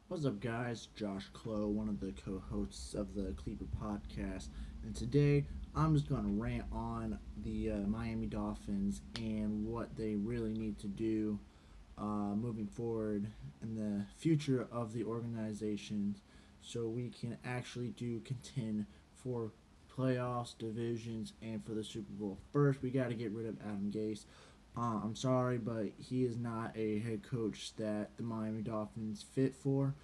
What's up, guys? Josh Clow, one of the co hosts of the Cleaver podcast. And today I'm just going to rant on the Miami Dolphins and what they really need to do moving forward in the future of the organization so we can actually do contend for playoffs, divisions, and for the Super Bowl. First, we got to get rid of Adam Gase. I'm sorry, but he is not a head coach that the Miami Dolphins fit for.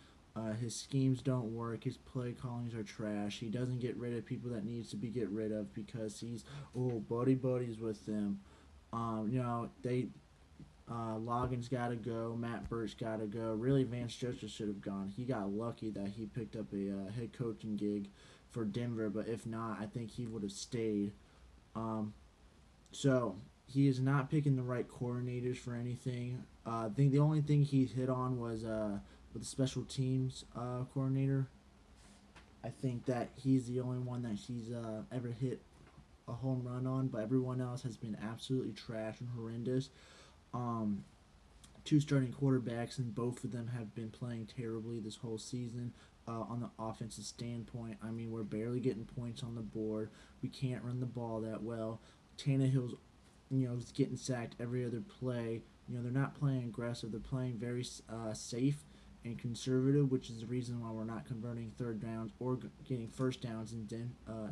His schemes don't work. His play callings are trash. He doesn't get rid of people that needs to be get rid of because he's buddies with them. They Logan's got to go. Matt Burt's got to go. Really, Vance Joseph should have gone. He got lucky that he picked up a head coaching gig for Denver, but if not, I think he would have stayed. Um, so he is not picking the right coordinators for anything. I think the only thing he hit on was with the special teams coordinator. I think that he's the only one that he's ever hit a home run on, but everyone else has been absolutely trash and horrendous. Um, Two starting quarterbacks, and both of them have been playing terribly this whole season. On the offensive standpoint, I mean, we're barely getting points on the board. We can't run the ball that well. Tannehill's, is getting sacked every other play. They're not playing aggressive. They're playing very safe and conservative, which is the reason why we're not converting third downs or getting first downs in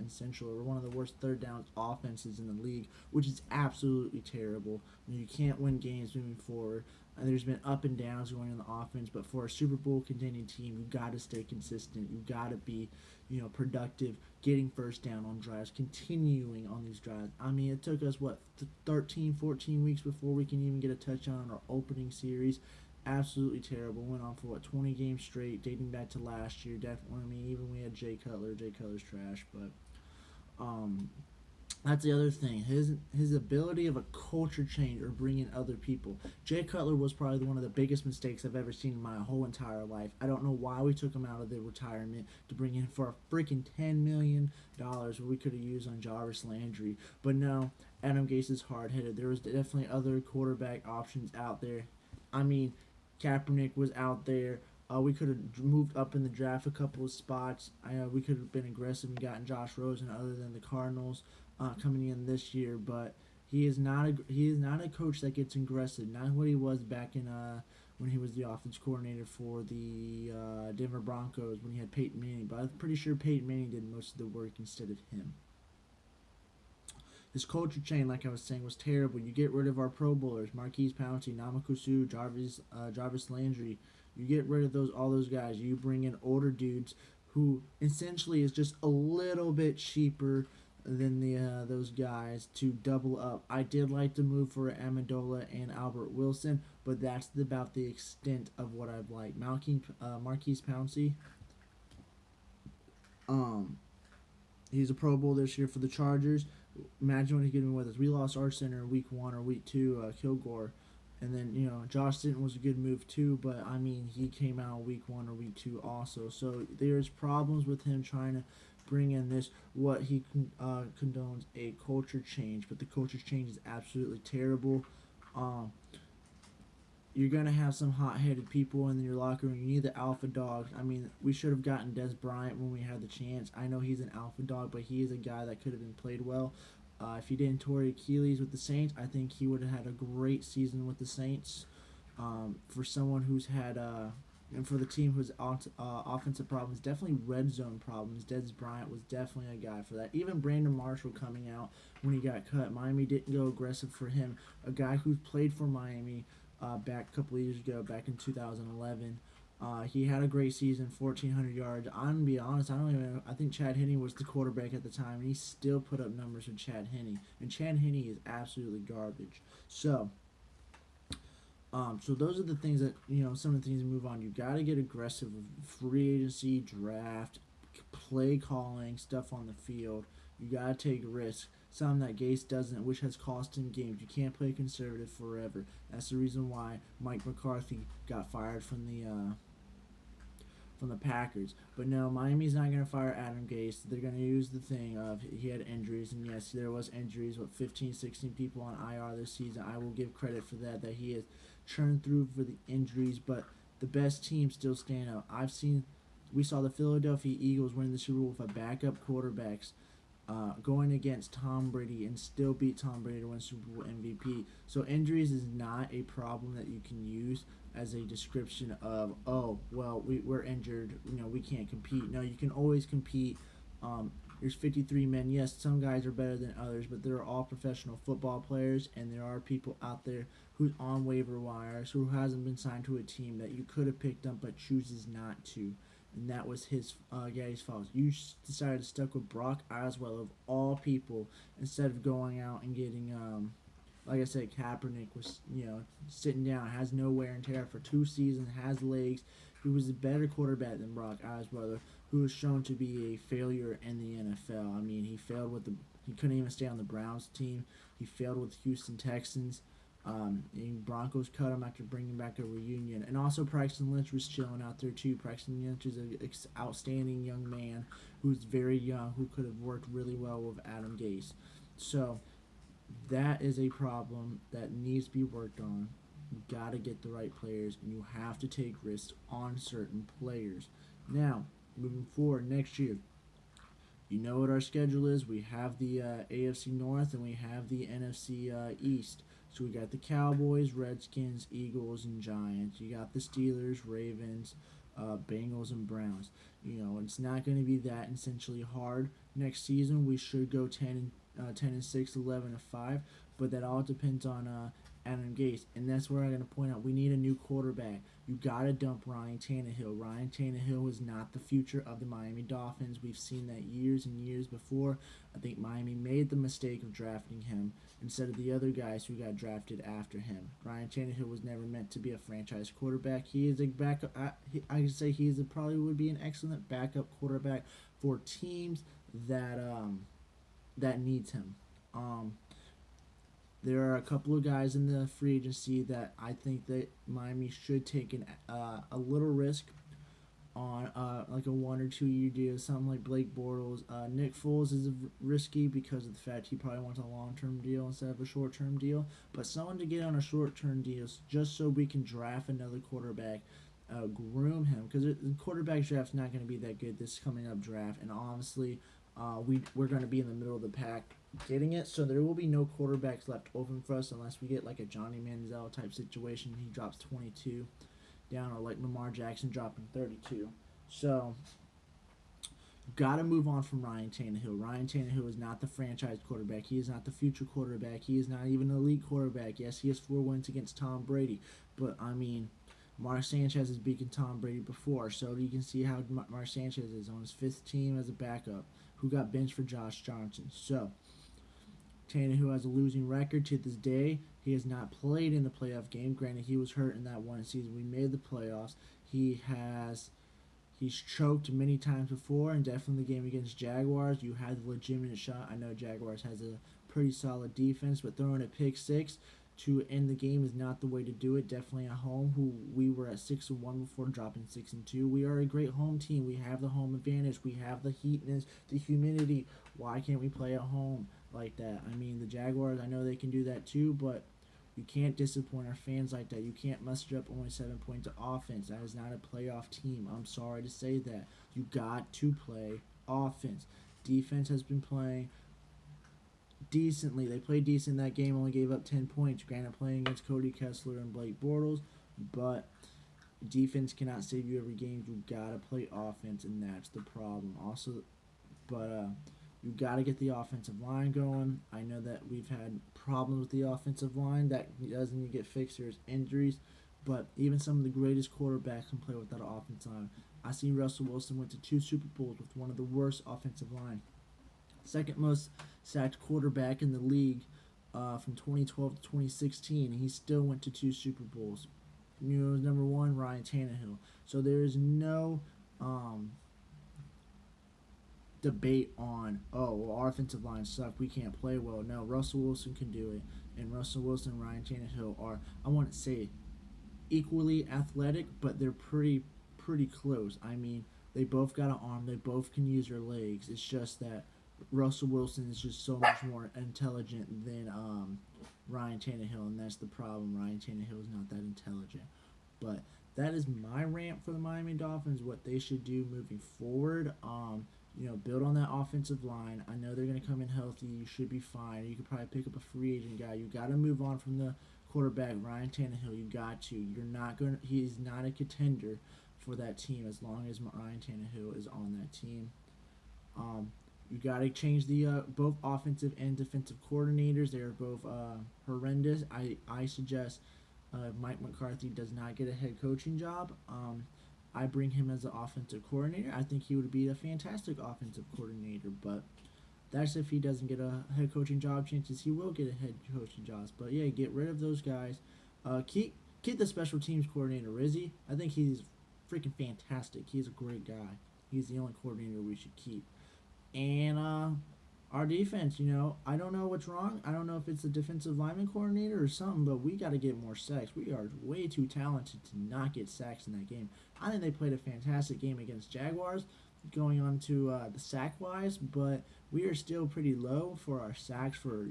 Central. We're one of the worst third down offenses in the league, which is absolutely terrible. You can't win games moving forward. And there's been up and downs going in the offense, but for a Super Bowl contending team, you got to stay consistent. You got to be, productive, getting first down on drives, continuing on these drives. I mean, it took us 13, 14 weeks before we can even get a touchdown on our opening series. Absolutely terrible. Went on for 20 games straight, dating back to last year. Definitely, I mean, even we had Jay Cutler. Jay Cutler's trash, but um, that's the other thing. His ability of a culture change or bringing other people. Jay Cutler was probably one of the biggest mistakes I've ever seen in my whole entire life. I don't know why we took him out of the retirement to bring in for a freaking $10 million we could have used on Jarvis Landry. But no, Adam Gase is hard headed. There was definitely other quarterback options out there. I mean, Kaepernick was out there. We could have moved up in the draft a couple of spots. We could have been aggressive and gotten Josh Rosen other than the Cardinals coming in this year, but he is not a coach that gets aggressive. Not what he was back in when he was the offense coordinator for the Denver Broncos when he had Peyton Manning. But I'm pretty sure Peyton Manning did most of the work instead of him. His culture chain, like I was saying, was terrible. You get rid of our Pro Bowlers, Marquise Pouncey, Namakusu, Jarvis Landry. You get rid of all those guys. You bring in older dudes who essentially is just a little bit cheaper than those guys to double up. I did like to move for Amendola and Albert Wilson, but that's about the extent of what I've liked. Marquise Pouncey, um, he's a Pro Bowl this year for the Chargers. Imagine what he could do with us. We lost our center week 1 or week 2, Kilgore. And then, Josh Sitton was a good move too, but I mean, he came out week 1 or week 2 also. So there's problems with him trying to bring in what he condones a culture change, but the culture change is absolutely terrible. Um, you're going to have some hot-headed people in your locker room. You need the alpha dogs. I mean, we should have gotten Des Bryant when we had the chance. I know he's an alpha dog, but he is a guy that could have been played well. If he didn't tore Achilles with the Saints, I think he would have had a great season with the Saints. For someone who's had, and for the team who's offensive problems, definitely red zone problems, Des Bryant was definitely a guy for that. Even Brandon Marshall coming out when he got cut, Miami didn't go aggressive for him. A guy who played for Miami back a couple of years ago, back in 2011. He had a great season, 1,400 yards. I'm gonna be honest, I don't even. I think Chad Henne was the quarterback at the time, and he still put up numbers with Chad Henne. And Chad Henne is absolutely garbage. So those are the things that some of the things to move on. You got to get aggressive with free agency, draft, play calling, stuff on the field. You got to take risks. Something that Gase doesn't, which has cost him games. You can't play conservative forever. That's the reason why Mike McCarthy got fired from the Packers. But no, Miami's not going to fire Adam Gase. They're going to use the thing of he had injuries, and yes, there was injuries. 15, 16 people on IR this season. I will give credit for that he has churned through for the injuries, but the best teams still stand out. We saw the Philadelphia Eagles win the Super Bowl with a backup quarterbacks going against Tom Brady and still beat Tom Brady to win Super Bowl MVP. So injuries is not a problem that you can use as a description of, oh, well, we're injured, we can't compete. No, you can always compete. There's 53 men. Yes, some guys are better than others, but they're all professional football players, and there are people out there who's on waiver wires, who hasn't been signed to a team that you could have picked up but chooses not to. And that was his fault. You decided to stick with Brock Osweiler of all people instead of going out and getting, like I said, Kaepernick was sitting down, has no wear and tear for 2 seasons, has legs. He was a better quarterback than Brock Osweiler, who was shown to be a failure in the NFL. I mean, he couldn't even stay on the Browns team. He failed with Houston Texans. And Broncos cut him after bringing back a reunion. And also Braxton Lynch was chilling out there too. Braxton Lynch is an outstanding young man who's very young, who could have worked really well with Adam Gase. So that is a problem that needs to be worked on. You got to get the right players, and you have to take risks on certain players. Now, moving forward next year, you know what our schedule is. We have the AFC North and we have the NFC East. So we got the Cowboys, Redskins, Eagles, and Giants. You got the Steelers, Ravens, Bengals, and Browns. It's not going to be that essentially hard. Next season, we should go 10 and 6, 11 and 5, but that all depends on Adam Gase. And that's where I'm going to point out we need a new quarterback. You got to dump Ryan Tannehill. Ryan Tannehill is not the future of the Miami Dolphins. We've seen that years and years before. I think Miami made the mistake of drafting him instead of the other guys who got drafted after him. Ryan Tannehill was never meant to be a franchise quarterback. He is a backup. I could say probably would be an excellent backup quarterback for teams that needs him. There are a couple of guys in the free agency that I think that Miami should take a little risk on, like a 1 or 2 year deal, something like Blake Bortles. Nick Foles is risky because of the fact he probably wants a long-term deal instead of a short-term deal. But someone to get on a short-term deal just so we can draft another quarterback, groom him, because the quarterback draft's not going to be that good this coming up draft, and honestly, we're going to be in the middle of the pack getting it, so there will be no quarterbacks left open for us unless we get like a Johnny Manziel type situation. He drops 22 down, or like Lamar Jackson dropping 32. So, got to move on from Ryan Tannehill. Ryan Tannehill is not the franchise quarterback. He is not the future quarterback. He is not even an elite quarterback. Yes, he has 4 wins against Tom Brady, but I mean, Mark Sanchez has beaten Tom Brady before, so you can see how Mark Sanchez is on his 5th team as a backup, who got benched for Josh Johnson. So, Tannehill has a losing record to this day. He has not played in the playoff game. Granted, he was hurt in that one season we made the playoffs. He's choked many times before, and definitely the game against Jaguars, you had a legitimate shot. I know Jaguars has a pretty solid defense, but throwing a pick 6 to end the game is not the way to do it. Definitely at home, who we were at 6-1 before dropping 6-2. We are a great home team. We have the home advantage. We have the heatness, the humidity. Why can't we play at home like that? I mean, the Jaguars, I know they can do that too, but you can't disappoint our fans like that. You can't muster up only 7 points of offense. That is not a playoff team. I'm sorry to say that. You got to play offense. Defense has been playing decently. They played decent in that game, only gave up 10 points. Granted, playing against Cody Kessler and Blake Bortles, but defense cannot save you every game. You gotta play offense, and that's the problem. Also, but you gotta get the offensive line going. I know that we've had problems with the offensive line that doesn't get fixed. There's injuries, but even some of the greatest quarterbacks can play without an offensive line. I seen Russell Wilson went to 2 Super Bowls with one of the worst offensive line. Second most sacked quarterback in the league from 2012 to 2016, and he still went to 2 Super Bowls. Number 1, Ryan Tannehill. So there is no debate on, oh, well, our offensive line suck, we can't play well. No, Russell Wilson can do it, and Russell Wilson and Ryan Tannehill are, I wouldn't say equally athletic, but they're pretty close. I mean, they both got an arm, they both can use their legs. It's just that Russell Wilson is just so much more intelligent than Ryan Tannehill, and that's the problem. Ryan Tannehill is not that intelligent. But that is my rant for the Miami Dolphins. What they should do moving forward. Build on that offensive line. I know they're going to come in healthy. You should be fine. You could probably pick up a free agent guy. You got to move on from the quarterback Ryan Tannehill. You got to. You're not going. He's not a contender for that team as long as Ryan Tannehill is on that team. Um, you got to change the both offensive and defensive coordinators. They are both horrendous. I suggest Mike McCarthy does not get a head coaching job. I bring him as an offensive coordinator. I think he would be a fantastic offensive coordinator, but that's if he doesn't get a head coaching job. Chances he will get a head coaching job. But yeah, get rid of those guys. Keep the special teams coordinator Rizzy. I think he's freaking fantastic. He's a great guy. He's the only coordinator we should keep. And our defense, I don't know what's wrong. I don't know if it's a defensive lineman coordinator or something, but we got to get more sacks. We are way too talented to not get sacks in that game. I think they played a fantastic game against Jaguars, going on to the sack wise, but we are still pretty low for our sacks for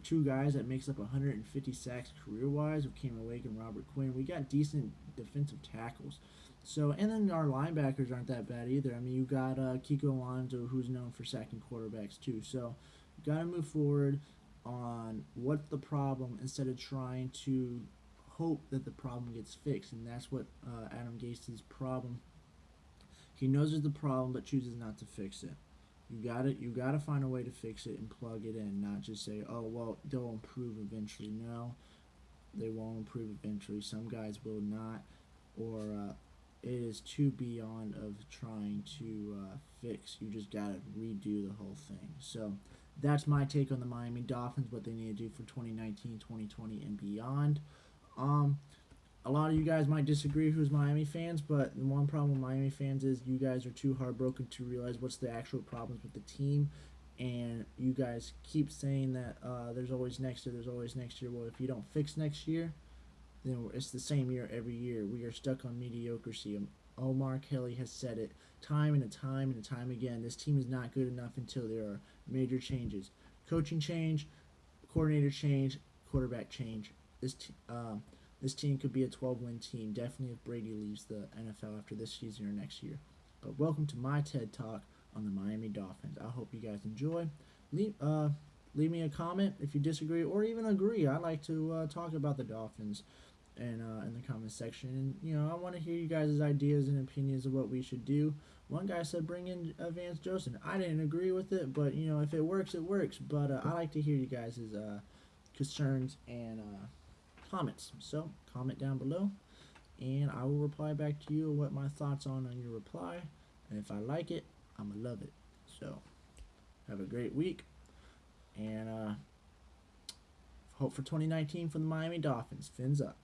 two guys that makes up 150 sacks career wise with Cameron Wake and Robert Quinn. We got decent defensive tackles. So, and then our linebackers aren't that bad either. I mean, you got Kiko Alonso, who's known for sacking quarterbacks too. So, you got to move forward on what's the problem instead of trying to hope that the problem gets fixed. And that's what Adam Gase's problem. He knows there's the problem, but chooses not to fix it. You gotta find a way to fix it and plug it in, not just say, oh well, they'll improve eventually. No, they won't improve eventually. Some guys will not, or it is too beyond of trying to fix. You just gotta redo the whole thing. So that's my take on the Miami Dolphins, what they need to do for 2019, 2020, and beyond. Um, a lot of you guys might disagree who's Miami fans, but the one problem with Miami fans is you guys are too heartbroken to realize what's the actual problems with the team. And you guys keep saying that there's always next year, there's always next year. Well, if you don't fix next year, then it's the same year every year. We are stuck on mediocrity. Omar Kelly has said it time and time again. This team is not good enough until there are major changes. Coaching change, coordinator change, quarterback change. This team could be a 12-win team, definitely if Brady leaves the NFL after this season or next year. But welcome to my TED Talk on the Miami Dolphins. I hope you guys enjoy. Leave me a comment if you disagree or even agree. I like to talk about the Dolphins and in the comment section. And I want to hear you guys' ideas and opinions of what we should do. One guy said bring in Vance Joseph. I didn't agree with it, but if it works, it works. But I like to hear you guys' concerns and comments. So comment down below, and I will reply back to you what my thoughts on your reply. And if I like it, I'ma love it. So have a great week, and hope for 2019 for the Miami Dolphins. Fins up.